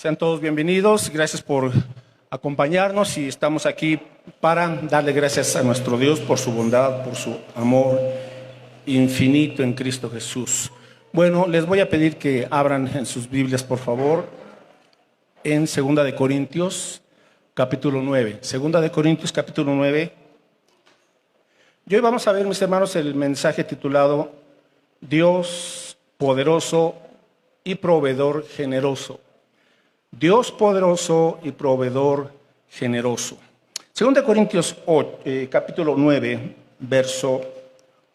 Sean todos bienvenidos, gracias por acompañarnos y estamos aquí para darle gracias a nuestro Dios por su bondad, por su amor infinito en Cristo Jesús. Bueno, les voy a pedir que abran en sus Biblias, por favor, en 2 de Corintios, capítulo 9. 2 de Corintios, capítulo 9. Y hoy vamos a ver, mis hermanos, el mensaje titulado Dios poderoso y proveedor generoso. Dios poderoso y proveedor generoso. 2 Corintios capítulo 9, verso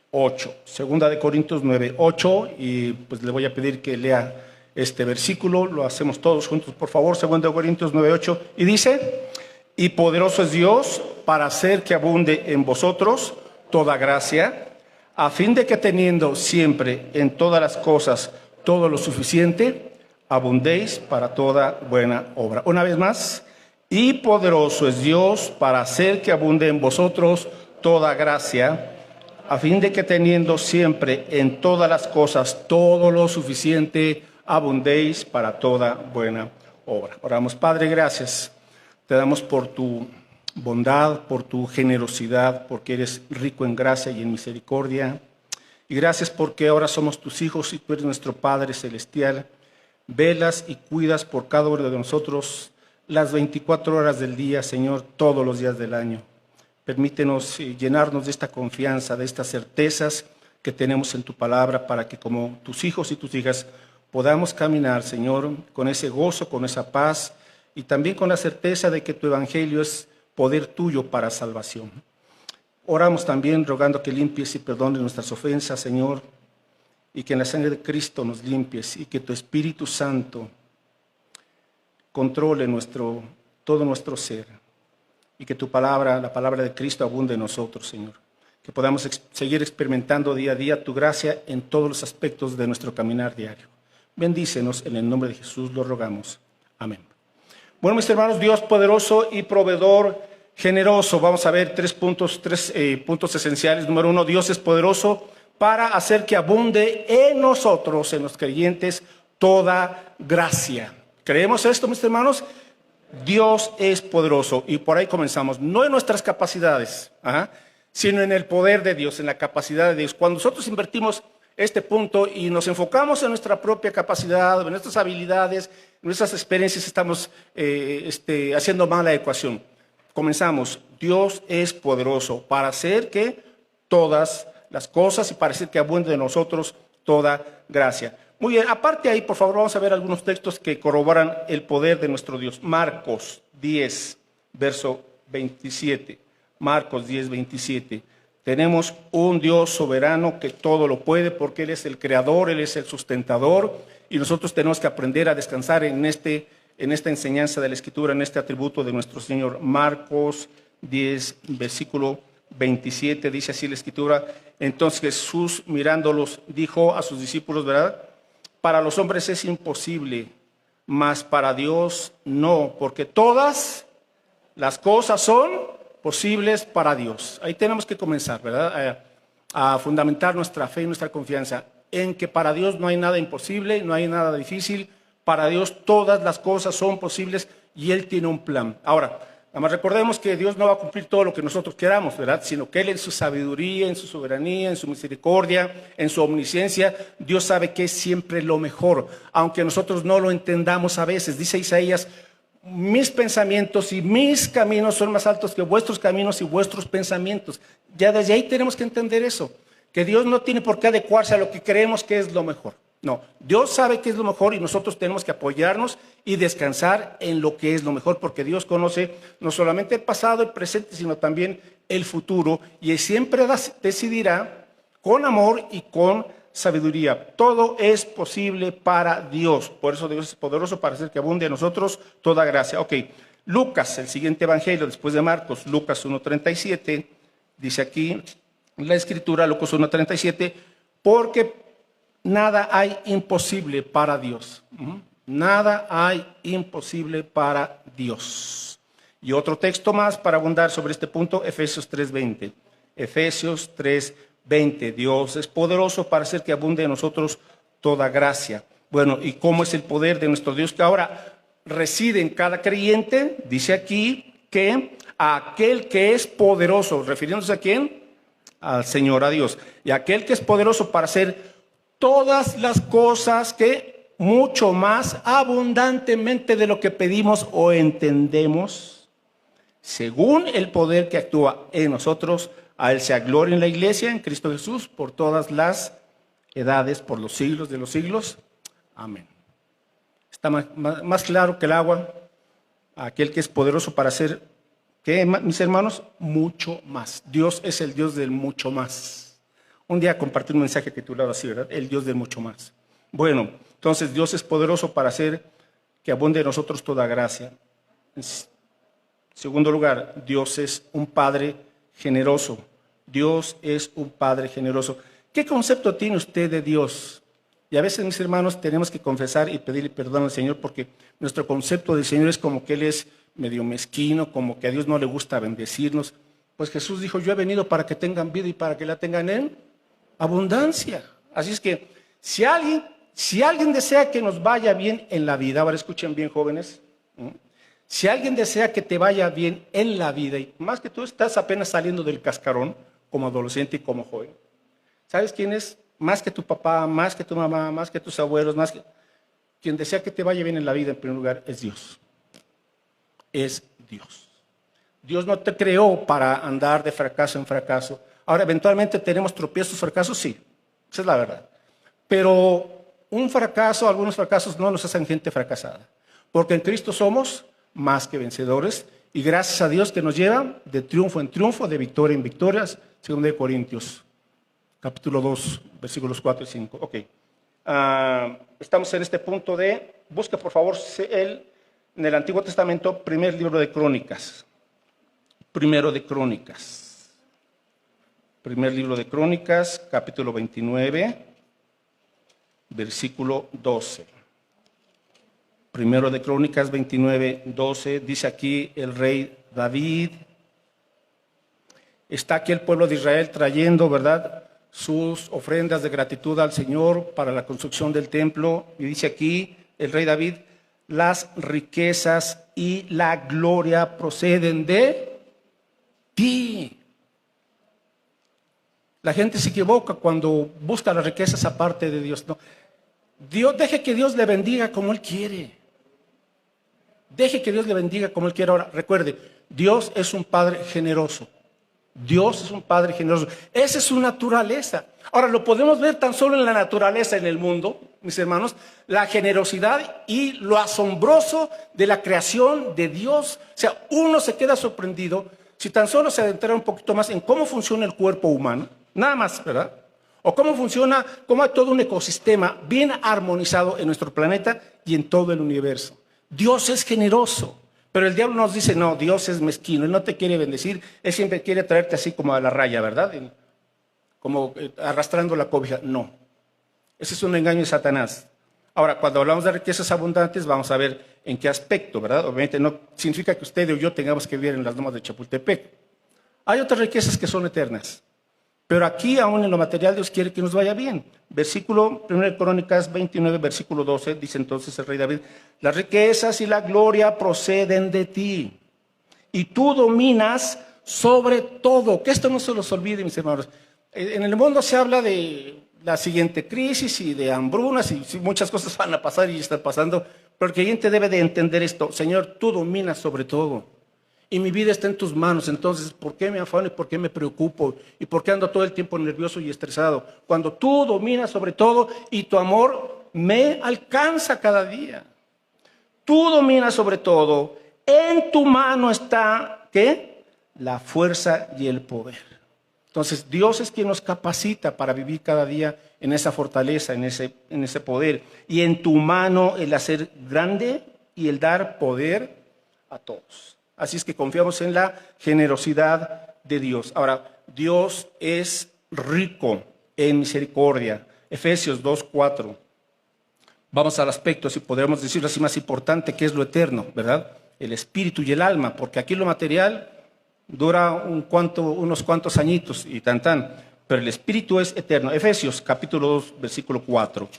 8. 2 Corintios 9, 8. Y pues le voy a pedir que lea este versículo. Lo hacemos todos juntos, por favor. 2 Corintios 9, 8. Y dice: y poderoso es Dios para hacer que abunde en vosotros toda gracia, a fin de que teniendo siempre en todas las cosas todo lo suficiente, abundéis para toda buena obra. Una vez más, y poderoso es Dios para hacer que abunde en vosotros toda gracia, a fin de que teniendo siempre en todas las cosas todo lo suficiente, abundéis para toda buena obra. Oramos. Padre, gracias. Te damos por tu bondad, por tu generosidad, porque eres rico en gracia y en misericordia. Y gracias porque ahora somos tus hijos y tú eres nuestro Padre Celestial. Velas y cuidas por cada uno de nosotros las 24 horas del día, Señor, todos los días del año. Permítenos llenarnos de esta confianza, de estas certezas que tenemos en tu palabra, para que como tus hijos y tus hijas podamos caminar, Señor, con ese gozo, con esa paz y también con la certeza de que tu evangelio es poder tuyo para salvación. Oramos también rogando que limpies y perdones nuestras ofensas, Señor, y que en la sangre de Cristo nos limpies y que tu Espíritu Santo controle todo nuestro ser y que tu palabra, la palabra de Cristo, abunde en nosotros, Señor. Que podamos seguir experimentando día a día tu gracia en todos los aspectos de nuestro caminar diario. Bendícenos, en el nombre de Jesús lo rogamos. Amén. Bueno, mis hermanos, Dios poderoso y proveedor generoso. Vamos a ver tres puntos esenciales. Número 1, Dios es poderoso para hacer que abunde en nosotros, en los creyentes, toda gracia. ¿Creemos esto, mis hermanos? Dios es poderoso y por ahí comenzamos. No en nuestras capacidades, sino en el poder de Dios, en la capacidad de Dios. Cuando nosotros invertimos este punto y nos enfocamos en nuestra propia capacidad, en nuestras habilidades, en nuestras experiencias, estamos haciendo mal la ecuación. Comenzamos. Dios es poderoso para hacer que todas las cosas y para hacer que abunde de nosotros toda gracia. Muy bien, aparte ahí, por favor, vamos a ver algunos textos que corroboran el poder de nuestro Dios. Marcos 10, verso 27. Marcos 10, 27. Tenemos un Dios soberano que todo lo puede porque Él es el creador, Él es el sustentador y nosotros tenemos que aprender a descansar en esta enseñanza de la Escritura, en este atributo de nuestro Señor. Marcos 10, versículo 27, dice así la Escritura: entonces Jesús, mirándolos, dijo a sus discípulos, ¿verdad? Para los hombres es imposible, mas para Dios no, porque todas las cosas son posibles para Dios. Ahí tenemos que comenzar, ¿verdad? A fundamentar nuestra fe y nuestra confianza en que para Dios no hay nada imposible, no hay nada difícil. Para Dios todas las cosas son posibles y Él tiene un plan. Ahora, nada más recordemos que Dios no va a cumplir todo lo que nosotros queramos, ¿verdad? Sino que Él en su sabiduría, en su soberanía, en su misericordia, en su omnisciencia, Dios sabe que es siempre lo mejor, aunque nosotros no lo entendamos a veces. Dice Isaías: mis pensamientos y mis caminos son más altos que vuestros caminos y vuestros pensamientos. Ya desde ahí tenemos que entender eso, que Dios no tiene por qué adecuarse a lo que creemos que es lo mejor. No, Dios sabe qué es lo mejor y nosotros tenemos que apoyarnos y descansar en lo que es lo mejor, porque Dios conoce no solamente el pasado, el presente, sino también el futuro, y Él siempre decidirá con amor y con sabiduría. Todo es posible para Dios. Por eso Dios es poderoso para hacer que abunde a nosotros toda gracia. Ok, Lucas, el siguiente evangelio después de Marcos, Lucas 1:37, dice aquí la Escritura, Lucas 1:37, porque nada hay imposible para Dios. Nada hay imposible para Dios. Y otro texto más para abundar sobre este punto, Efesios 3:20. Efesios 3:20. Dios es poderoso para hacer que abunde en nosotros toda gracia. Bueno, ¿y cómo es el poder de nuestro Dios? Que ahora reside en cada creyente, dice aquí que aquel que es poderoso, refiriéndose a quién, al Señor, a Dios, y aquel que es poderoso para hacer todas las cosas que mucho más abundantemente de lo que pedimos o entendemos, según el poder que actúa en nosotros. A Él sea gloria en la iglesia, en Cristo Jesús, por todas las edades, por los siglos de los siglos. Amén. Está más claro que el agua. Aquel que es poderoso para hacer, ¿qué, mis hermanos? Mucho más. Dios es el Dios del mucho más. Un día compartí un mensaje titulado así, ¿verdad? El Dios del mucho más. Bueno, entonces Dios es poderoso para hacer que abunde en nosotros toda gracia. En segundo lugar, Dios es un Padre generoso. Dios es un Padre generoso. ¿Qué concepto tiene usted de Dios? Y a veces, mis hermanos, tenemos que confesar y pedirle perdón al Señor porque nuestro concepto del Señor es como que Él es medio mezquino, como que a Dios no le gusta bendecirnos. Pues Jesús dijo, yo he venido para que tengan vida y para que la tengan en abundancia. Así es que si alguien desea que nos vaya bien en la vida, ahora escuchen bien, jóvenes, si alguien desea que te vaya bien en la vida, y más que tú estás apenas saliendo del cascarón, como adolescente y como joven, ¿sabes quién es? Más que tu papá, más que tu mamá, más que tus abuelos, quien desea que te vaya bien en la vida, en primer lugar, es Dios. Es Dios. Dios no te creó para andar de fracaso en fracaso. Ahora, eventualmente tenemos tropiezos, fracasos, sí, esa es la verdad. Pero un fracaso, algunos fracasos no nos hacen gente fracasada. Porque en Cristo somos más que vencedores, y gracias a Dios que nos lleva de triunfo en triunfo, de victoria en victorias, según de Corintios, capítulo 2, versículos 4 y 5. Ok. Estamos en este punto busca por favor en el Antiguo Testamento, primer libro de Crónicas. Primero de Crónicas. Primer libro de Crónicas, capítulo 29, versículo 12. Primero de Crónicas 29, 12, dice aquí el rey David. Está aquí el pueblo de Israel trayendo, ¿verdad?, sus ofrendas de gratitud al Señor para la construcción del templo. Y dice aquí el rey David, las riquezas y la gloria proceden de ti. La gente se equivoca cuando busca las riquezas aparte de Dios. No. Deje que Dios le bendiga como Él quiere. Deje que Dios le bendiga como Él quiere. Ahora, recuerde, Dios es un Padre generoso. Dios es un Padre generoso. Esa es su naturaleza. Ahora, lo podemos ver tan solo en la naturaleza en el mundo, mis hermanos, la generosidad y lo asombroso de la creación de Dios. O sea, uno se queda sorprendido si tan solo se adentrara un poquito más en cómo funciona el cuerpo humano, nada más, ¿verdad? O cómo funciona, cómo hay todo un ecosistema bien armonizado en nuestro planeta y en todo el universo. Dios es generoso, pero el diablo nos dice, no, Dios es mezquino, Él no te quiere bendecir, Él siempre quiere traerte así como a la raya, ¿verdad? Como arrastrando la cobija. No, ese es un engaño de Satanás. Ahora, cuando hablamos de riquezas abundantes, vamos a ver en qué aspecto, ¿verdad? Obviamente no significa que usted o yo tengamos que vivir en las lomas de Chapultepec. Hay otras riquezas que son eternas. Pero aquí, aún en lo material, Dios quiere que nos vaya bien. Versículo 1 Crónicas 29, versículo 12, dice entonces el rey David, las riquezas y la gloria proceden de ti, y tú dominas sobre todo. Que esto no se los olvide, mis hermanos. En el mundo se habla de la siguiente crisis y de hambrunas, y muchas cosas van a pasar y están pasando, pero el creyente debe de entender esto. Señor, tú dominas sobre todo. Y mi vida está en tus manos, entonces, ¿por qué me afano y por qué me preocupo? ¿Y por qué ando todo el tiempo nervioso y estresado? Cuando tú dominas sobre todo y tu amor me alcanza cada día. Tú dominas sobre todo, en tu mano está, ¿qué? La fuerza y el poder. Entonces, Dios es quien nos capacita para vivir cada día en esa fortaleza, en ese poder. Y en tu mano el hacer grande y el dar poder a todos. Así es que confiamos en la generosidad de Dios. Ahora, Dios es rico en misericordia. Efesios 2:4. Vamos al aspecto, si podríamos decirlo así, más importante, que es lo eterno, ¿verdad? El espíritu y el alma, porque aquí lo material dura unos cuantos añitos y tan, pero el espíritu es eterno. Efesios capítulo 2, versículo 4.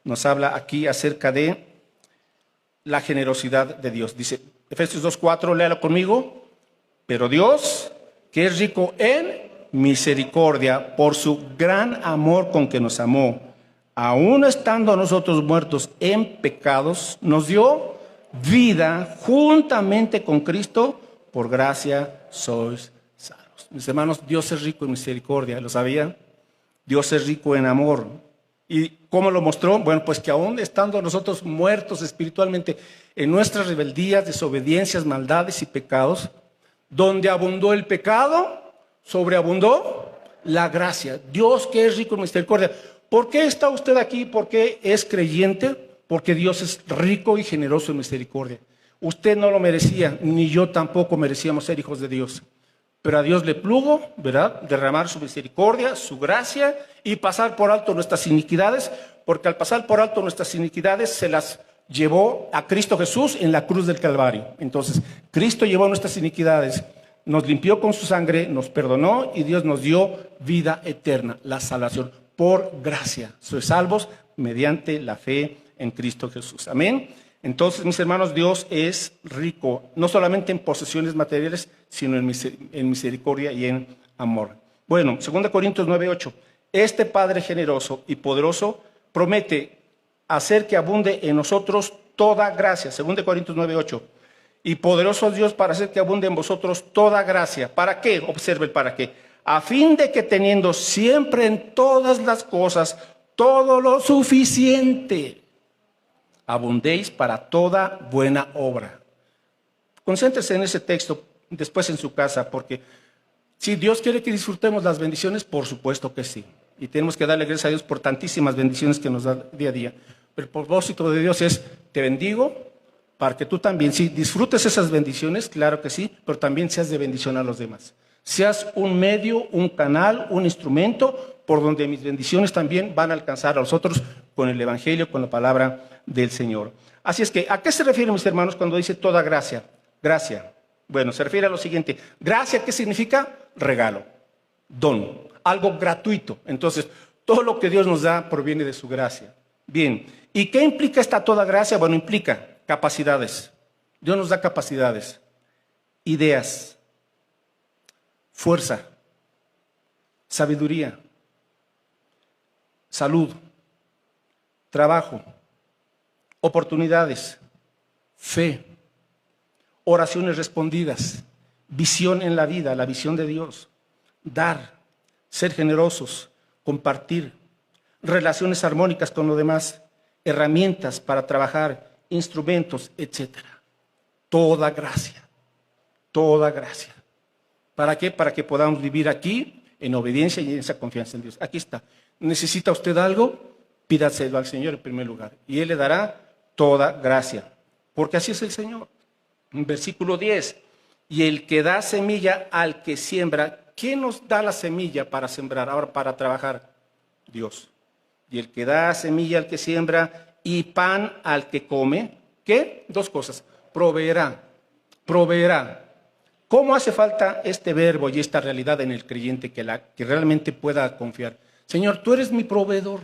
Nos habla aquí acerca de la generosidad de Dios. Dice Efesios 2:4, léalo conmigo. Pero Dios, que es rico en misericordia, por su gran amor con que nos amó, aun estando nosotros muertos en pecados, nos dio vida juntamente con Cristo, por gracia sois salvos. Mis hermanos, Dios es rico en misericordia, ¿lo sabían? Dios es rico en amor. ¿Y cómo lo mostró? Bueno, pues que aún estando nosotros muertos espiritualmente en nuestras rebeldías, desobediencias, maldades y pecados, donde abundó el pecado, sobreabundó la gracia. Dios, que es rico en misericordia. ¿Por qué está usted aquí? ¿Por qué es creyente? Porque Dios es rico y generoso en misericordia. Usted no lo merecía, ni yo tampoco merecíamos ser hijos de Dios. Pero a Dios le plugo, ¿verdad?, derramar su misericordia, su gracia y pasar por alto nuestras iniquidades, porque al pasar por alto nuestras iniquidades se las llevó a Cristo Jesús en la cruz del Calvario. Entonces, Cristo llevó nuestras iniquidades, nos limpió con su sangre, nos perdonó y Dios nos dio vida eterna, la salvación, por gracia. Sois salvos mediante la fe en Cristo Jesús. Amén. Entonces, mis hermanos, Dios es rico, no solamente en posesiones materiales, sino en misericordia y en amor. Bueno, 2 Corintios 9:8. Este Padre generoso y poderoso promete hacer que abunde en nosotros toda gracia. 2 Corintios 9:8. Y poderoso es Dios para hacer que abunde en vosotros toda gracia. ¿Para qué? Observe el para qué. A fin de que teniendo siempre en todas las cosas todo lo suficiente, abundéis para toda buena obra. Concéntrese en ese texto después en su casa, porque si Dios quiere que disfrutemos las bendiciones, por supuesto que sí. Y tenemos que darle gracias a Dios por tantísimas bendiciones que nos da día a día. Pero el propósito de Dios es, te bendigo para que tú también, sí, disfrutes esas bendiciones, claro que sí, pero también seas de bendición a los demás. Seas un medio, un canal, un instrumento por donde mis bendiciones también van a alcanzar a los otros con el Evangelio, con la palabra del Señor. Así es que, ¿a qué se refiere, mis hermanos, cuando dice toda gracia? Gracia. Bueno, se refiere a lo siguiente. Gracia, ¿qué significa? Regalo, don, algo gratuito. Entonces, todo lo que Dios nos da proviene de su gracia. Bien, ¿y qué implica esta toda gracia? Bueno, implica capacidades. Dios nos da capacidades, ideas, fuerza, sabiduría, salud, trabajo, oportunidades, fe, oraciones respondidas, visión en la vida, la visión de Dios, dar, ser generosos, compartir, relaciones armónicas con los demás, herramientas para trabajar, instrumentos, etcétera. Toda gracia, toda gracia. ¿Para qué? Para que podamos vivir aquí en obediencia y en esa confianza en Dios. Aquí está. ¿Necesita usted algo? Pídaselo al Señor en primer lugar y Él le dará toda gracia, porque así es el Señor. En versículo 10, y el que da semilla al que siembra, ¿quién nos da la semilla para sembrar? Ahora, para trabajar, Dios. Y el que da semilla al que siembra y pan al que come, ¿qué? Dos cosas, proveerá, proveerá. ¿Cómo hace falta este verbo y esta realidad en el creyente que realmente pueda confiar? Señor, tú eres mi proveedor.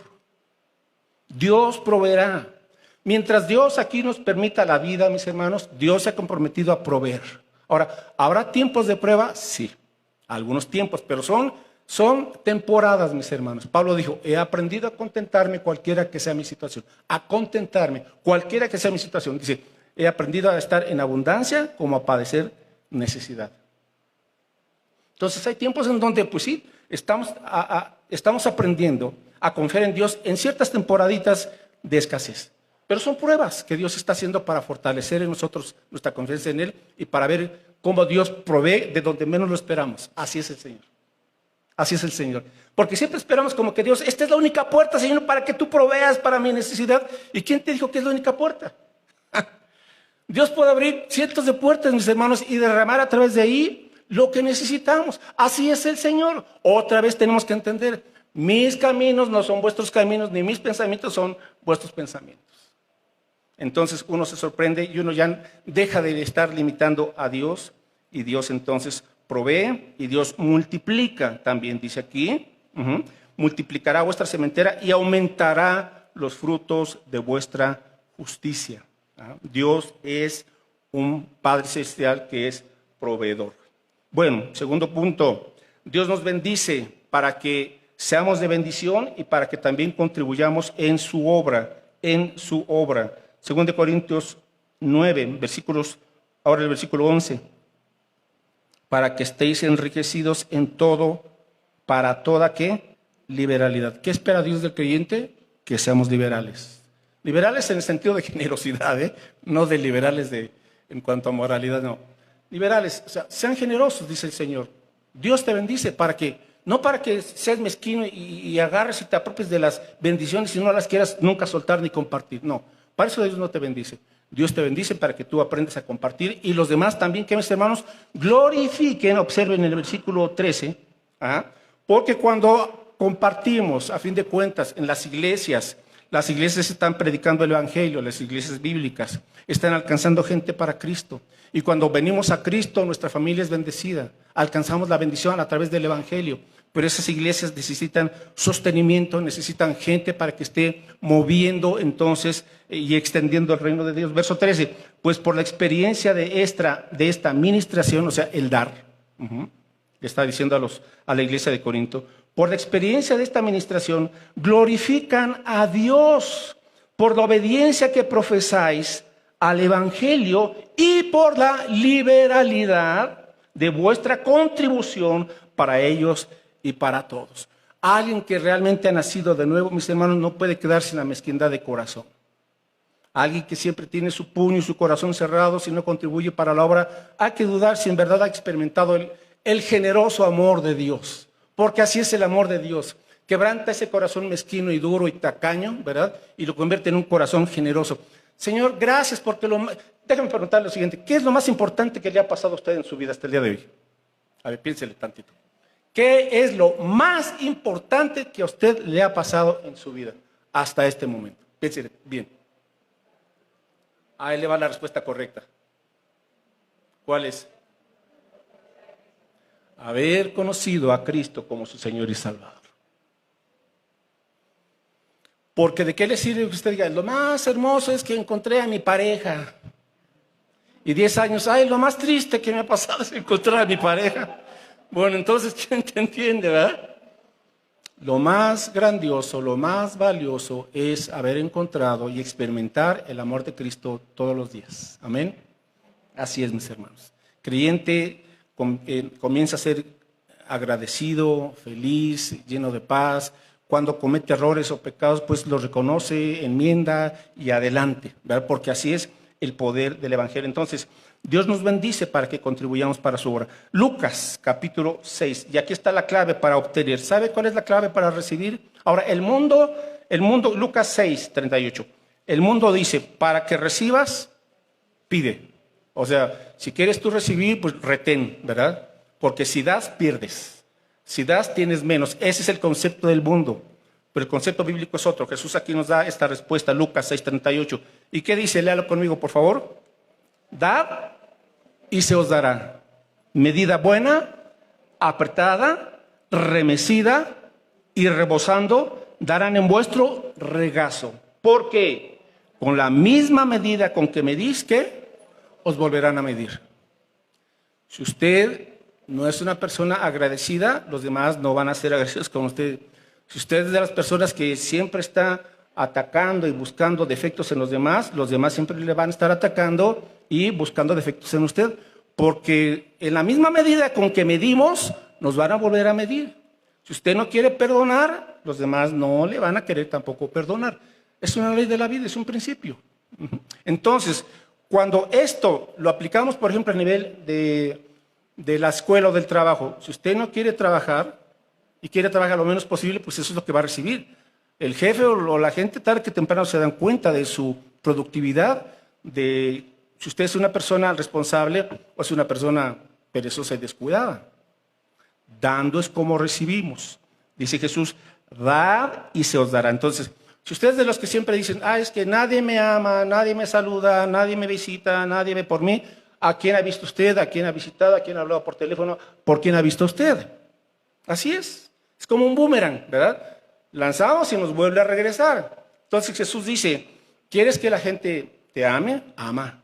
Dios proveerá. Mientras Dios aquí nos permita la vida, mis hermanos, Dios se ha comprometido a proveer. Ahora, ¿habrá tiempos de prueba? Sí, algunos tiempos, pero son temporadas, mis hermanos. Pablo dijo, he aprendido a contentarme cualquiera que sea mi situación. A contentarme, cualquiera que sea mi situación. Dice, he aprendido a estar en abundancia como a padecer necesidad. Entonces hay tiempos en donde, pues sí, estamos aprendiendo a confiar en Dios en ciertas temporaditas de escasez. Pero son pruebas que Dios está haciendo para fortalecer en nosotros nuestra confianza en Él y para ver cómo Dios provee de donde menos lo esperamos. Así es el Señor. Así es el Señor. Porque siempre esperamos como que Dios, esta es la única puerta, Señor, para que tú proveas para mi necesidad. ¿Y quién te dijo que es la única puerta? Dios puede abrir cientos de puertas, mis hermanos, y derramar a través de ahí lo que necesitamos. Así es el Señor. Otra vez tenemos que entender, mis caminos no son vuestros caminos, ni mis pensamientos son vuestros pensamientos. Entonces uno se sorprende y uno ya deja de estar limitando a Dios y Dios entonces provee y Dios multiplica, también dice aquí, multiplicará vuestra sementera y aumentará los frutos de vuestra justicia. Dios es un Padre celestial que es proveedor. Bueno, segundo punto, Dios nos bendice para que seamos de bendición y para que también contribuyamos en su obra, Segundo de Corintios 9, ahora el versículo 11. Para que estéis enriquecidos en todo, para toda, ¿qué? Liberalidad. ¿Qué espera Dios del creyente? Que seamos liberales. Liberales en el sentido de generosidad, no de liberales en cuanto a moralidad, no. Liberales, o sea, sean generosos, dice el Señor. Dios te bendice no para que seas mezquino y agarres y te apropies de las bendiciones y no las quieras nunca soltar ni compartir. No, para eso Dios no te bendice. Dios te bendice para que tú aprendas a compartir y los demás también, que mis hermanos, glorifiquen, observen el versículo 13, porque cuando compartimos, a fin de cuentas, en las iglesias están predicando el evangelio, las iglesias bíblicas están alcanzando gente para Cristo. Y cuando venimos a Cristo, nuestra familia es bendecida. Alcanzamos la bendición a través del evangelio. Pero esas iglesias necesitan sostenimiento, necesitan gente para que esté moviendo entonces y extendiendo el reino de Dios. Verso 13, pues por la experiencia de esta ministración, o sea, el dar, le está diciendo a la iglesia de Corinto, por la experiencia de esta ministración, glorifican a Dios por la obediencia que profesáis al evangelio y por la liberalidad de vuestra contribución para ellos y para todos. Alguien que realmente ha nacido de nuevo, mis hermanos, no puede quedarse en la mezquindad de corazón. Alguien que siempre tiene su puño y su corazón cerrados y no contribuye para la obra, hay que dudar si en verdad ha experimentado el generoso amor de Dios. Porque así es el amor de Dios. Quebranta ese corazón mezquino y duro y tacaño, ¿verdad? Y lo convierte en un corazón generoso. Señor, gracias porque déjame preguntarle lo siguiente. ¿Qué es lo más importante que le ha pasado a usted en su vida hasta el día de hoy? A ver, piénsele tantito. ¿Qué es lo más importante que a usted le ha pasado en su vida hasta este momento? Piénsele bien. Ahí le va la respuesta correcta. ¿Cuál es? Haber conocido a Cristo como su Señor y Salvador. Porque ¿de qué le sirve que usted diga? Lo más hermoso es que encontré a mi pareja. Y 10 años, lo más triste que me ha pasado es encontrar a mi pareja. Bueno, entonces, ¿quién te entiende, verdad? Lo más grandioso, lo más valioso es haber encontrado y experimentar el amor de Cristo todos los días. Amén. Así es, mis hermanos. Creyente comienza a ser agradecido, feliz, lleno de paz. Cuando comete errores o pecados, pues los reconoce, enmienda y adelante, ¿verdad? Porque así es el poder del evangelio. Entonces, Dios nos bendice para que contribuyamos para su obra. Lucas, capítulo 6. Y aquí está la clave para obtener. ¿Sabe cuál es la clave para recibir? Ahora, el mundo, Lucas 6, 38. El mundo dice, para que recibas, pide. O sea, si quieres tú recibir, pues retén, ¿verdad? Porque si das, pierdes. Si das, tienes menos. Ese es el concepto del mundo. Pero el concepto bíblico es otro. Jesús aquí nos da esta respuesta, Lucas 6, 38. ¿Y qué dice? Léalo conmigo, por favor. Dad y se os dará. Medida buena, apretada, remecida y rebosando, darán en vuestro regazo. Porque con la misma medida con que medís, ¿qué? Os volverán a medir. Si usted no es una persona agradecida, los demás no van a ser agradecidos con usted. Si usted es de las personas que siempre está atacando y buscando defectos en los demás siempre le van a estar atacando y buscando defectos en usted, porque en la misma medida con que medimos, nos van a volver a medir. Si usted no quiere perdonar, los demás no le van a querer tampoco perdonar. Es una ley de la vida, es un principio. Entonces, cuando esto lo aplicamos, por ejemplo, a nivel de la escuela o del trabajo, si usted no quiere trabajar y quiere trabajar lo menos posible, pues eso es lo que va a recibir. El jefe o la gente tarde que temprano se dan cuenta de su productividad, de si usted es una persona responsable o es una persona perezosa y descuidada. Dando es como recibimos. Dice Jesús, dad y se os dará. Entonces, si ustedes de los que siempre dicen, es que nadie me ama, nadie me saluda, nadie me visita, nadie ve por mí, ¿a quién ha visto usted? ¿A quién ha visitado? ¿A quién ha hablado por teléfono? ¿Por quién ha visto usted? Así es. Es como un boomerang, ¿verdad? Lanzamos y nos vuelve a regresar. Entonces Jesús dice, ¿quieres que la gente te ame, ama.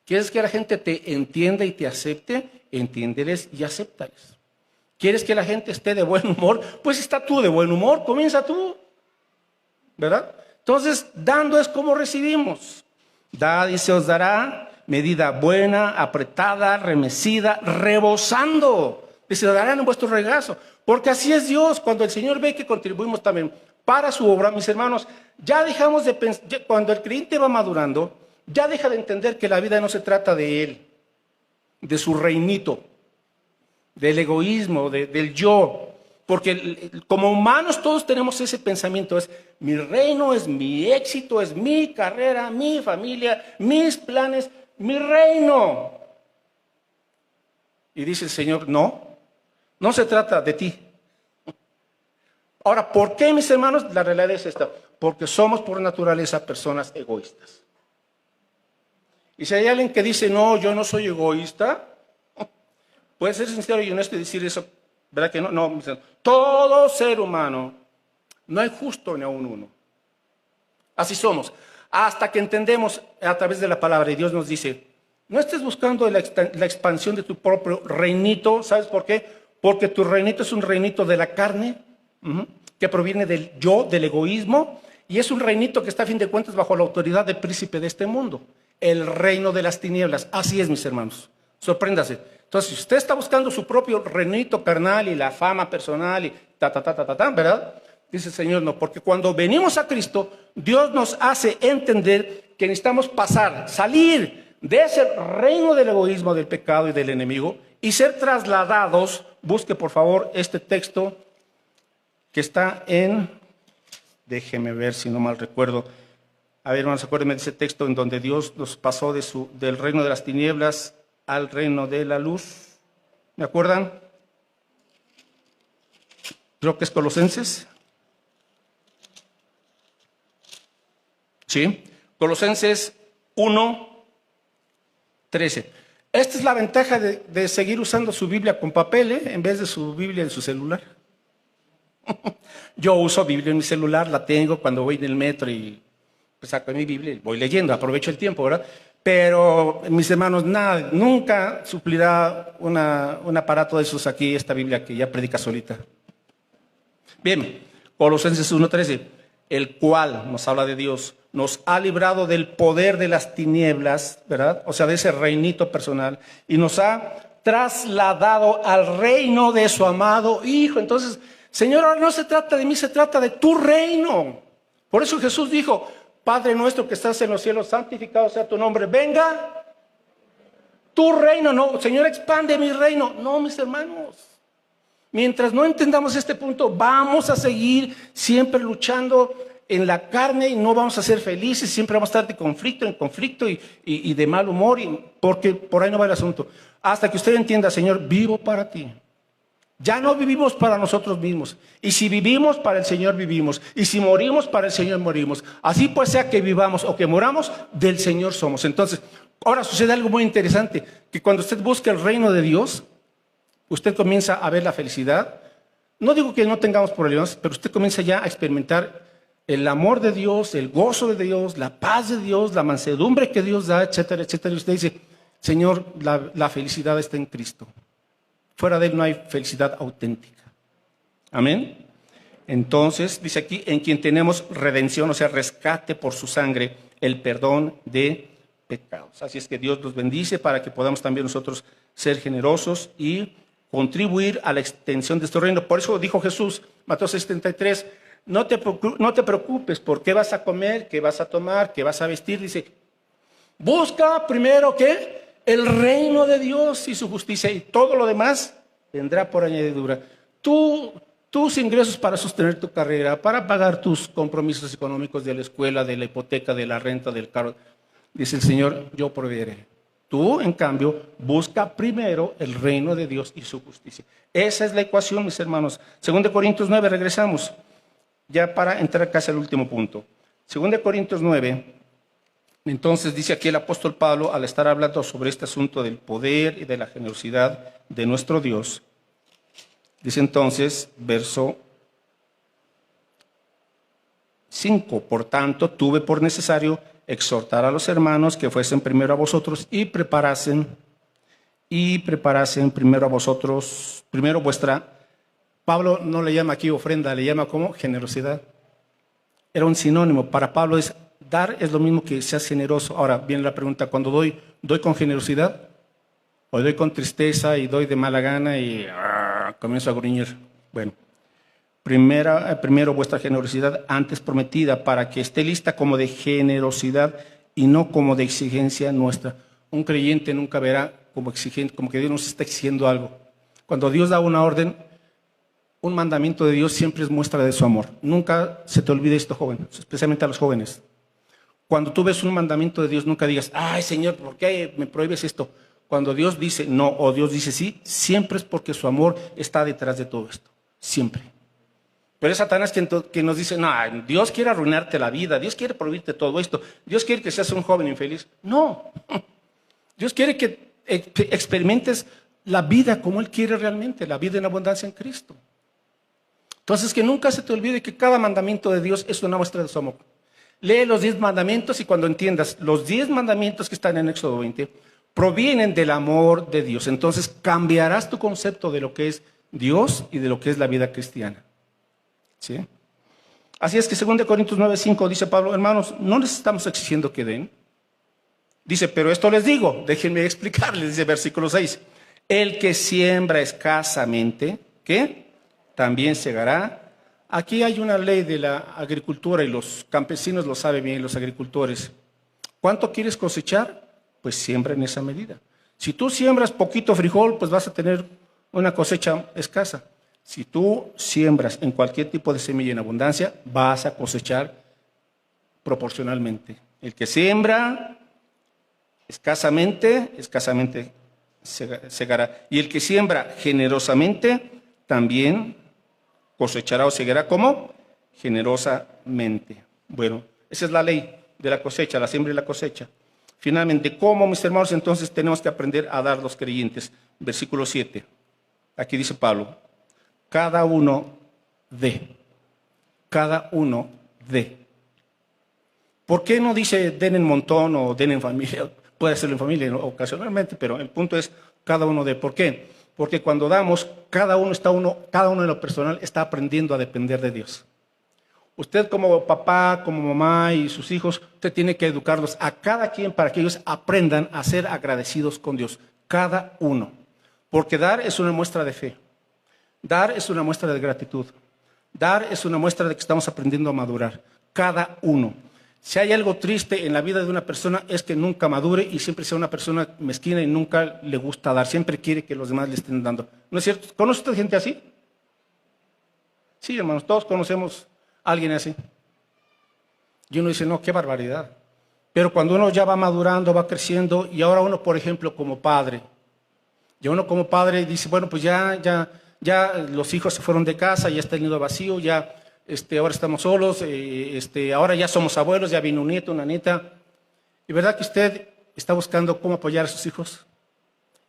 ¿Quieres que la gente te entienda y te acepte? Entiéndeles y acéptales. ¿Quieres que la gente esté de buen humor? Pues está tú de buen humor, comienza tú. ¿Verdad? Entonces, dando es como recibimos. Dad y se os dará, medida buena, apretada, remecida, rebosando. Y se darán en vuestro regazo. Porque así es Dios, cuando el Señor ve que contribuimos también para su obra, mis hermanos, ya dejamos de pensar, cuando el creyente va madurando, ya deja de entender que la vida no se trata de él, de su reinito, del egoísmo, del yo. Porque como humanos todos tenemos ese pensamiento, es mi reino, es mi éxito, es mi carrera, mi familia, mis planes, mi reino. Y dice el Señor, no se trata de ti. Ahora, ¿por qué, mis hermanos? La realidad es esta, porque somos por naturaleza personas egoístas. Y si hay alguien que dice, no, yo no soy egoísta, puede ser sincero y honesto y decir eso, ¿verdad que no? No, todo ser humano, no hay justo ni aún uno. Así somos. Hasta que entendemos a través de la palabra, y Dios nos dice, no estés buscando la expansión de tu propio reinito. ¿Sabes por qué? Porque tu reinito es un reinito de la carne, que proviene del yo, del egoísmo, y es un reinito que está a fin de cuentas bajo la autoridad del príncipe de este mundo, el reino de las tinieblas. Así es, mis hermanos. Sorpréndase. Entonces, si usted está buscando su propio reinito carnal y la fama personal y ¿verdad? Dice el Señor, no, porque cuando venimos a Cristo, Dios nos hace entender que necesitamos salir de ese reino del egoísmo, del pecado y del enemigo y ser trasladados. Busque, por favor, este texto que está déjeme ver si no mal recuerdo. A ver, hermanos, acuérdenme de ese texto en donde Dios nos pasó del reino de las tinieblas al reino de la luz. ¿Me acuerdan? Creo que es Colosenses. Sí, Colosenses 1:13. Esta es la ventaja de seguir usando su Biblia con papel, en vez de su Biblia en su celular. Yo uso Biblia en mi celular, la tengo cuando voy en el metro y pues saco mi Biblia y voy leyendo, aprovecho el tiempo, ¿verdad? Pero, mis hermanos, nunca suplirá un aparato de esos aquí, esta Biblia que ya predica solita. Bien, Colosenses 1:13, el cual nos habla de Dios, nos ha librado del poder de las tinieblas, ¿verdad? O sea, de ese reinito personal, y nos ha trasladado al reino de su amado Hijo. Entonces, Señor, ahora no se trata de mí, se trata de tu reino. Por eso Jesús dijo, Padre nuestro que estás en los cielos, santificado sea tu nombre, venga tu reino. No, Señor, expande mi reino. No, mis hermanos. Mientras no entendamos este punto, vamos a seguir siempre luchando en la carne y no vamos a ser felices, siempre vamos a estar de conflicto en conflicto y de mal humor, porque por ahí no va el asunto. Hasta que usted entienda, Señor, vivo para ti. Ya no vivimos para nosotros mismos. Y si vivimos, para el Señor vivimos. Y si morimos, para el Señor morimos. Así pues, sea que vivamos o que moramos, del Señor somos. Entonces, ahora sucede algo muy interesante, que cuando usted busca el reino de Dios, usted comienza a ver la felicidad. No digo que no tengamos problemas, pero usted comienza ya a experimentar el amor de Dios, el gozo de Dios, la paz de Dios, la mansedumbre que Dios da, etcétera, etcétera. Y usted dice, Señor, la felicidad está en Cristo. Fuera de él no hay felicidad auténtica. Amén. Entonces, dice aquí, en quien tenemos redención, o sea, rescate por su sangre, el perdón de pecados. Así es que Dios nos bendice para que podamos también nosotros ser generosos y contribuir a la extensión de este reino. Por eso dijo Jesús, Mateo 6:33, no te preocupes por qué vas a comer, qué vas a tomar, qué vas a vestir. Dice, busca primero, ¿qué? El reino de Dios y su justicia, y todo lo demás vendrá por añadidura. Tus ingresos para sostener tu carrera, para pagar tus compromisos económicos de la escuela, de la hipoteca, de la renta, del carro, dice el Señor, yo proveeré. Tú, en cambio, busca primero el reino de Dios y su justicia. Esa es la ecuación, mis hermanos. 2 Corintios 9, regresamos, ya para entrar casi al último punto. 2 Corintios 9. Entonces dice aquí el apóstol Pablo, al estar hablando sobre este asunto del poder y de la generosidad de nuestro Dios, dice entonces, verso 5, por tanto, tuve por necesario exhortar a los hermanos que fuesen primero a vosotros y preparasen primero a vosotros, primero vuestra. Pablo no le llama aquí ofrenda, le llama como generosidad. Era un sinónimo. Para Pablo dar es lo mismo que seas generoso. Ahora viene la pregunta, cuando doy con generosidad o doy con tristeza y doy de mala gana y comienzo a gruñir. Bueno, primero vuestra generosidad antes prometida, para que esté lista como de generosidad y no como de exigencia nuestra. Un creyente nunca verá como exigente, como que Dios nos está exigiendo algo. Cuando Dios da una orden, un mandamiento de Dios siempre es muestra de su amor. Nunca se te olvide esto, joven, especialmente a los jóvenes. Cuando tú ves un mandamiento de Dios, nunca digas, ay Señor, ¿por qué me prohíbes esto? Cuando Dios dice no o Dios dice sí, siempre es porque su amor está detrás de todo esto. Siempre. Pero es Satanás quien nos dice, no, Dios quiere arruinarte la vida, Dios quiere prohibirte todo esto, Dios quiere que seas un joven infeliz. No, Dios quiere que experimentes la vida como Él quiere realmente, la vida en abundancia en Cristo. Entonces, que nunca se te olvide que cada mandamiento de Dios es una muestra de su amor. Lee los 10 mandamientos y cuando entiendas, los 10 mandamientos que están en Éxodo 20 provienen del amor de Dios. Entonces, cambiarás tu concepto de lo que es Dios y de lo que es la vida cristiana. ¿Sí? Así es que 2 Corintios 9:5 dice Pablo, hermanos, no les estamos exigiendo que den. Dice, pero esto les digo, déjenme explicarles, dice versículo 6. El que siembra escasamente, ¿qué? También segará. Aquí hay una ley de la agricultura y los campesinos lo saben bien, los agricultores. ¿Cuánto quieres cosechar? Pues siembra en esa medida. Si tú siembras poquito frijol, pues vas a tener una cosecha escasa. Si tú siembras en cualquier tipo de semilla en abundancia, vas a cosechar proporcionalmente. El que siembra escasamente segará. Y el que siembra generosamente, también cosechará o segará como generosamente. Bueno, esa es la ley de la cosecha, la siembra y la cosecha. Finalmente, ¿cómo, mis hermanos, entonces tenemos que aprender a dar los creyentes? Versículo 7. Aquí dice Pablo, cada uno dé. Cada uno dé. ¿Por qué no dice den en montón o den en familia? Puede hacerlo en familia ocasionalmente, pero el punto es cada uno dé. ¿Por qué? Porque cuando damos, cada uno en lo personal está aprendiendo a depender de Dios. Usted como papá, como mamá y sus hijos, usted tiene que educarlos a cada quien para que ellos aprendan a ser agradecidos con Dios. Cada uno. Porque dar es una muestra de fe. Dar es una muestra de gratitud. Dar es una muestra de que estamos aprendiendo a madurar. Cada uno. Si hay algo triste en la vida de una persona es que nunca madure y siempre sea una persona mezquina y nunca le gusta dar. Siempre quiere que los demás le estén dando. ¿No es cierto? ¿Conoce usted gente así? Sí, hermanos, todos conocemos a alguien así. Y uno dice, no, qué barbaridad. Pero cuando uno ya va madurando, va creciendo y ahora uno, por ejemplo, como padre. Y uno como padre dice, bueno, pues ya los hijos se fueron de casa, ya está el nido vacío, ya ahora estamos solos, ahora ya somos abuelos, ya viene un nieto, una nieta. ¿Y verdad que usted está buscando cómo apoyar a sus hijos?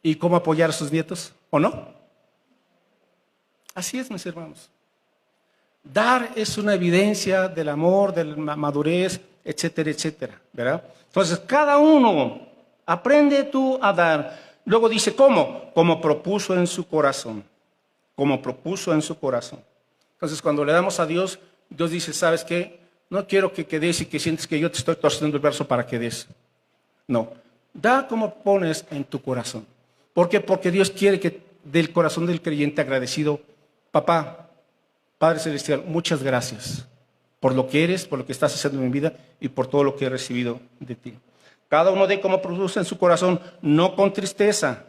¿Y cómo apoyar a sus nietos? ¿O no? Así es, mis hermanos. Dar es una evidencia del amor, de la madurez, etcétera, etcétera, ¿verdad? Entonces, cada uno aprende tú a dar. Luego dice, ¿cómo? Como propuso en su corazón. Como propuso en su corazón. Entonces, cuando le damos a Dios, Dios dice, ¿sabes qué? No quiero que des y que sientes que yo te estoy torciendo el brazo para que des. No. Da como pones en tu corazón. ¿Por qué? Porque Dios quiere que del corazón del creyente agradecido, papá, Padre Celestial, muchas gracias por lo que eres, por lo que estás haciendo en mi vida y por todo lo que he recibido de ti. Cada uno dé como produce en su corazón, no con tristeza,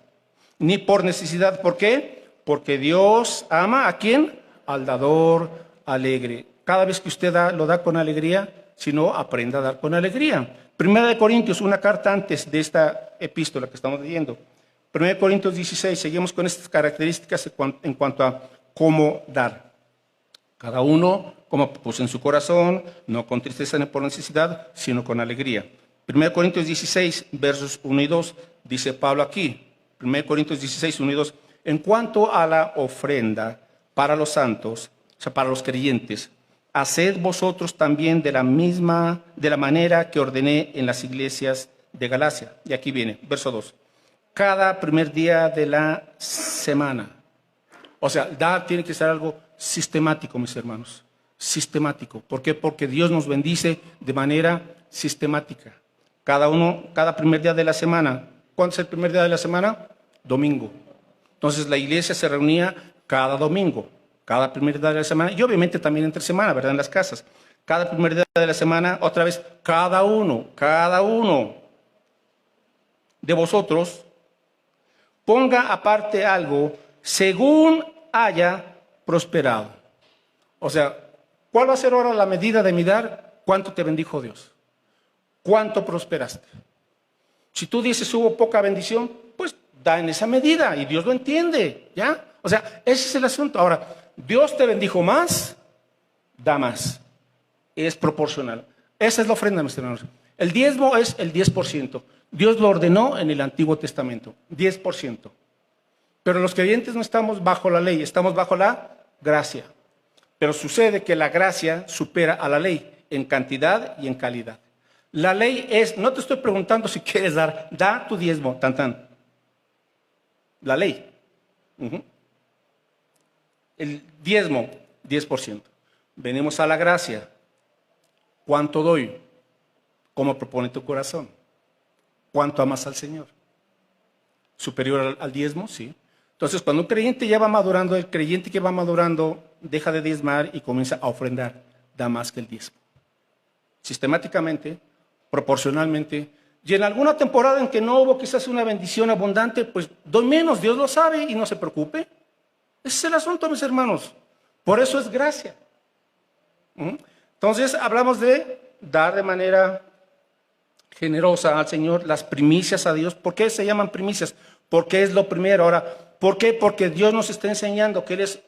ni por necesidad. ¿Por qué? Porque Dios ama ¿a quién? Al dador alegre. Cada vez que usted lo da con alegría, si no, aprenda a dar con alegría. 1 Corintios, una carta antes de esta epístola que estamos leyendo. 1 Corintios 16, seguimos con estas características en cuanto a cómo dar. Cada uno, como puso en su corazón, no con tristeza ni por necesidad, sino con alegría. 1 Corintios 16, versos 1 y 2, dice Pablo aquí. 1 Corintios 16, 1 y 2. En cuanto a la ofrenda para los santos, o sea, para los creyentes, haced vosotros también de la manera que ordené en las iglesias de Galacia. Y aquí viene, verso 2. Cada primer día de la semana. O sea, dar tiene que ser algo sistemático, mis hermanos. Sistemático. ¿Por qué? Porque Dios nos bendice de manera sistemática. Cada primer día de la semana. ¿Cuándo es el primer día de la semana? Domingo. Entonces la iglesia se reunía cada domingo, cada primer día de la semana, y obviamente también entre semana, ¿verdad? En las casas. Cada primer día de la semana, otra vez, cada uno de vosotros ponga aparte algo según haya prosperado. O sea, ¿cuál va a ser ahora la medida de mi dar? ¿Cuánto te bendijo Dios? ¿Cuánto prosperaste? Si tú dices hubo poca bendición, pues da en esa medida y Dios lo entiende, ¿ya? O sea, ese es el asunto. Ahora, Dios te bendijo más, da más. Es proporcional. Esa es la ofrenda, mis hermanos. El diezmo es el 10%. Dios lo ordenó en el Antiguo Testamento, 10%. Pero los creyentes no estamos bajo la ley, estamos bajo la gracia. Pero sucede que la gracia supera a la ley en cantidad y en calidad. La ley es, no te estoy preguntando si quieres dar, da tu diezmo, tan tan. La ley. El diezmo, 10%. Venimos a la gracia. ¿Cuánto doy? ¿Cómo propone tu corazón? ¿Cuánto amas al Señor? ¿Superior al diezmo? Sí. Entonces, cuando un creyente ya va madurando, el creyente que va madurando deja de diezmar y comienza a ofrendar, da más que el diezmo. Sistemáticamente, proporcionalmente, y en alguna temporada en que no hubo quizás una bendición abundante, pues doy menos, Dios lo sabe y no se preocupe. Ese es el asunto, mis hermanos. Por eso es gracia. Entonces, hablamos de dar de manera generosa al Señor las primicias a Dios. ¿Por qué se llaman primicias? Porque es lo primero. Ahora, ¿por qué? Porque Dios nos está enseñando que Él es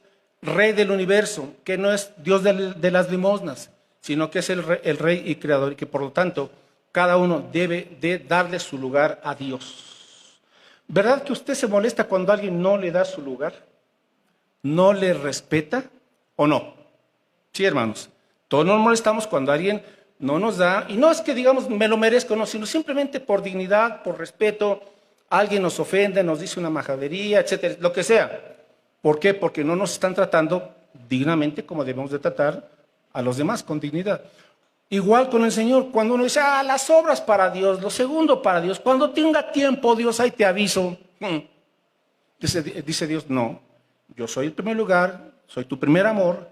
Rey del universo, que no es Dios de las limosnas, sino que es el Rey y Creador, y que por lo tanto cada uno debe de darle su lugar a Dios. ¿Verdad que usted se molesta cuando alguien no le da su lugar? ¿No le respeta o no? Sí, hermanos. Todos nos molestamos cuando alguien no nos da, y no es que digamos me lo merezco, no, sino simplemente por dignidad, por respeto, alguien nos ofende, nos dice una majadería, etcétera, lo que sea. ¿Por qué? Porque no nos están tratando dignamente como debemos de tratar a los demás, con dignidad. Igual con el Señor, cuando uno dice, las obras para Dios, lo segundo para Dios, cuando tenga tiempo, Dios, ahí te aviso. Dice Dios, no, yo soy el primer lugar, soy tu primer amor,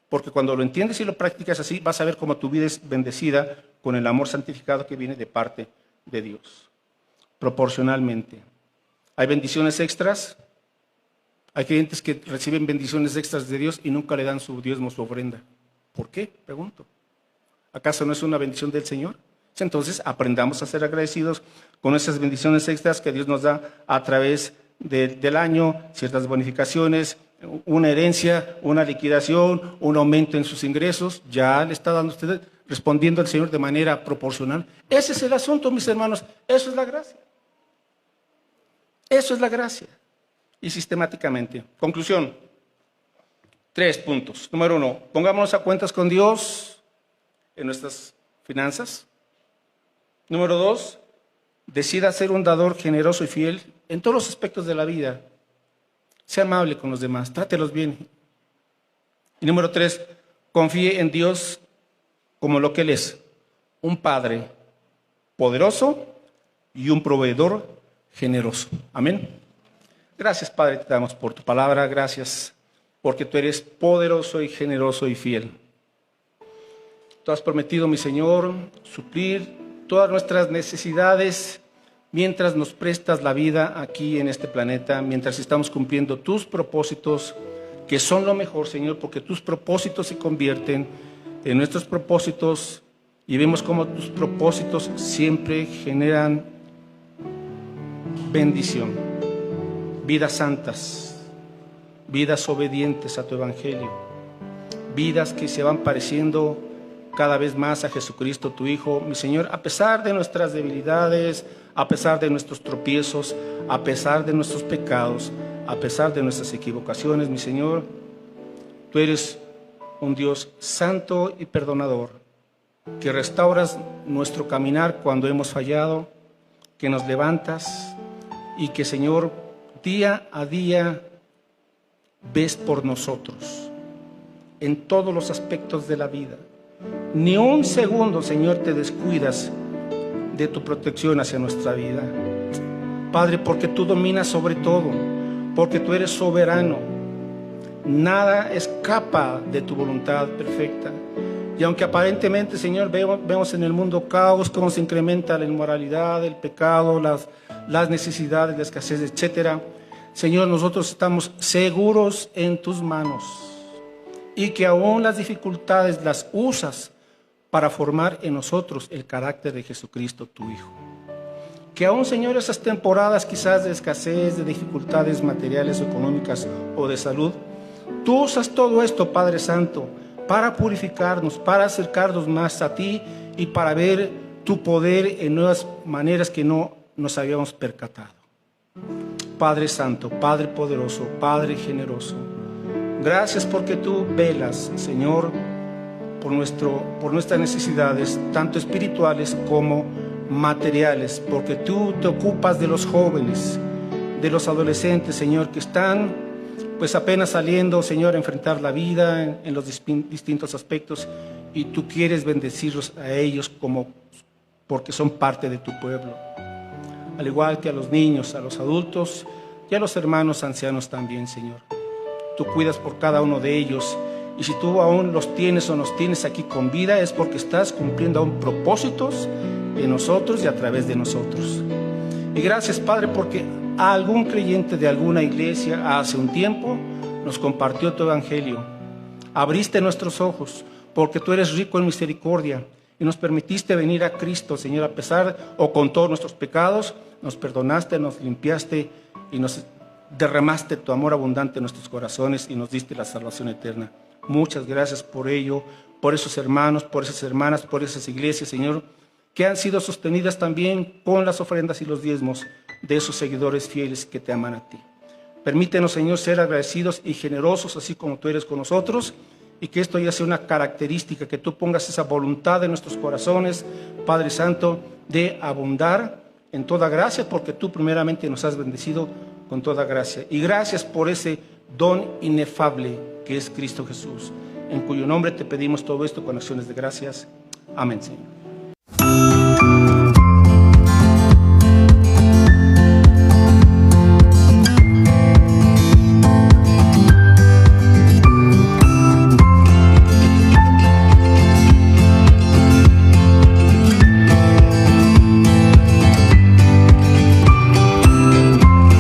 porque cuando lo entiendes y lo practicas así, vas a ver cómo tu vida es bendecida con el amor santificado que viene de parte de Dios. Proporcionalmente. ¿Hay bendiciones extras? Hay clientes que reciben bendiciones extras de Dios y nunca le dan su diezmo, su ofrenda. ¿Por qué? Pregunto. ¿Acaso no es una bendición del Señor? Entonces aprendamos a ser agradecidos con esas bendiciones extras que Dios nos da a través del año, ciertas bonificaciones, una herencia, una liquidación, un aumento en sus ingresos. Ya le está dando usted, respondiendo al Señor de manera proporcional. Ese es el asunto, mis hermanos. Eso es la gracia. Eso es la gracia. Y sistemáticamente. Conclusión. 3 puntos. Número 1, pongámonos a cuentas con Dios en nuestras finanzas. Número 2, decida ser un dador generoso y fiel en todos los aspectos de la vida. Sea amable con los demás, trátelos bien. Y número 3, confíe en Dios como lo que Él es, un Padre poderoso y un proveedor generoso. Amén. Gracias, Padre, te damos por tu palabra, gracias porque tú eres poderoso y generoso y fiel. Tú has prometido, mi Señor, suplir todas nuestras necesidades mientras nos prestas la vida aquí en este planeta, mientras estamos cumpliendo tus propósitos, que son lo mejor, Señor, porque tus propósitos se convierten en nuestros propósitos y vemos cómo tus propósitos siempre generan bendición, vidas santas, vidas obedientes a tu evangelio, vidas que se van pareciendo cada vez más a Jesucristo, tu Hijo, mi Señor, a pesar de nuestras debilidades, a pesar de nuestros tropiezos, a pesar de nuestros pecados, a pesar de nuestras equivocaciones, mi Señor, tú eres un Dios santo y perdonador, que restauras nuestro caminar cuando hemos fallado, que nos levantas y que, Señor, día a día ves por nosotros en todos los aspectos de la vida. Ni un segundo, Señor, te descuidas de tu protección hacia nuestra vida. Padre, porque tú dominas sobre todo, porque tú eres soberano. Nada escapa de tu voluntad perfecta. Y aunque aparentemente, Señor, vemos en el mundo caos, cómo se incrementa la inmoralidad, el pecado, las necesidades, la escasez, etc. Señor, nosotros estamos seguros en tus manos y que aún las dificultades las usas para formar en nosotros el carácter de Jesucristo, tu Hijo. Que aún, Señor, esas temporadas quizás de escasez, de dificultades materiales o económicas o de salud, tú usas todo esto, Padre Santo, para purificarnos, para acercarnos más a ti y para ver tu poder en nuevas maneras que no nos habíamos percatado. Padre Santo, Padre poderoso, Padre generoso, gracias porque tú velas, Señor, por nuestras necesidades, tanto espirituales como materiales, porque tú te ocupas de los jóvenes, de los adolescentes, Señor, que están pues apenas saliendo, Señor, a enfrentar la vida en los distintos aspectos, y tú quieres bendecirlos a ellos porque son parte de tu pueblo, al igual que a los niños, a los adultos y a los hermanos ancianos también, Señor. Tú cuidas por cada uno de ellos, y si tú aún los tienes o nos tienes aquí con vida, es porque estás cumpliendo aún propósitos en nosotros y a través de nosotros. Y gracias, Padre, porque a algún creyente de alguna iglesia hace un tiempo nos compartió tu evangelio. Abriste nuestros ojos porque tú eres rico en misericordia y nos permitiste venir a Cristo, Señor, a pesar o con todos nuestros pecados, nos perdonaste, nos limpiaste y nos derramaste tu amor abundante en nuestros corazones y nos diste la salvación eterna. Muchas gracias por ello, por esos hermanos, por esas hermanas, por esas iglesias, Señor, que han sido sostenidas también con las ofrendas y los diezmos de esos seguidores fieles que te aman a ti. Permítenos, Señor, ser agradecidos y generosos, así como tú eres con nosotros, y que esto ya sea una característica, que tú pongas esa voluntad en nuestros corazones, Padre Santo, de abundar en toda gracia, porque tú primeramente nos has bendecido con toda gracia. Y gracias por ese don inefable que es Cristo Jesús, en cuyo nombre te pedimos todo esto con acciones de gracias. Amén, Señor.